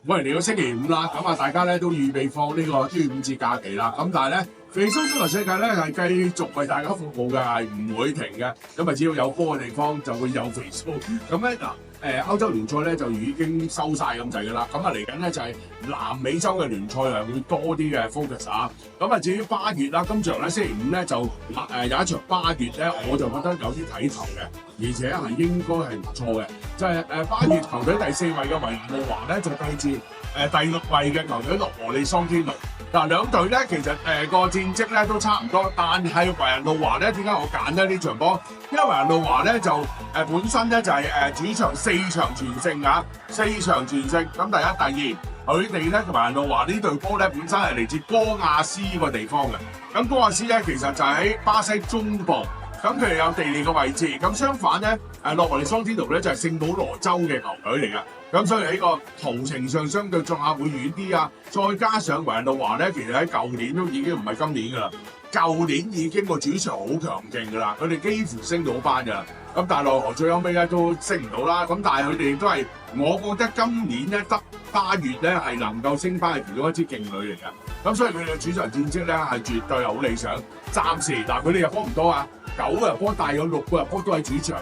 喂，嚟到星期五啦，咁啊大家咧都預備放呢個端午節假期啦。咁但係咧，肥叔足球世界咧係繼續為大家服務嘅，係唔會停嘅。咁啊，只要有波嘅地方就會有肥叔。咁咧嗱，歐洲聯賽咧就已經收晒咁滯㗎啦。咁啊嚟緊咧就係南美洲嘅聯賽係會多啲嘅 focus 啊。咁啊至於巴乙啦，今場咧星期五咧就有一場巴乙咧，我就覺得有啲睇頭嘅，而且係應該係唔錯嘅。就係巴乙球隊第4位嘅維蘭路華咧，就對住第6位嘅球隊洛和利桑天奴。嗱，兩隊咧其實個戰績咧都差唔多，但係維蘭路華咧點解我揀咧呢場波？因為維蘭路華咧就本身咧就係主場4場全勝啊，4場全勝。咁第一、第二，佢哋咧維蘭路華呢隊波咧本身係嚟自哥亞斯呢個地方嘅。咁哥亞斯咧其實就喺巴西中部。咁佢哋有地理嘅位置，咁相反咧，洛和利桑天奴咧就係聖保羅州嘅球隊嚟噶，咁所以喺個途程上相對作客會遠啲啊。再加上維蘭路華咧，其實喺舊年都已經唔係今年噶啦，舊年已經個主場好強勁噶啦，佢哋幾乎升到班噶啦。咁但係奈何最後尾咧都升唔到啦。咁但係佢哋都係，我覺得今年咧得巴乙咧係能夠升翻係其中一支勁旅嚟嘅。咁所以佢哋嘅主場戰績咧係絕對好理想。暫時嗱，佢哋入波唔多啊。9個入波，但有6個入波都喺主場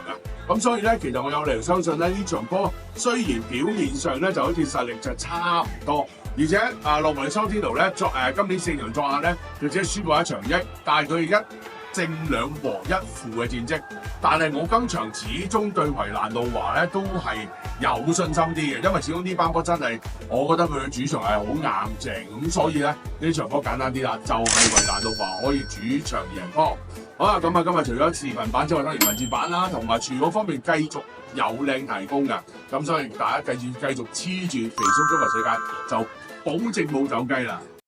㗎，咁所以咧，其實我有理由相信咧，呢場波雖然表面上咧就好似實力就差唔多，而且洛和利桑天奴咧今年4場作客咧，就只係輸過1場1，但係佢1勝2和1負嘅戰績。但係我今場始終對維蘭路華咧都係有信心啲嘅，因為始終呢班波真係，我覺得佢嘅主場係好硬淨，咁所以咧呢場波簡單啲啦，就係維蘭路華可以主場贏波。好啦，咁啊，今日除咗視頻版之外，當然文字版啦，同埋廚房方面繼續有靚提供㗎。咁所以大家繼續黐住肥叔足球世界，就保證冇走雞啦。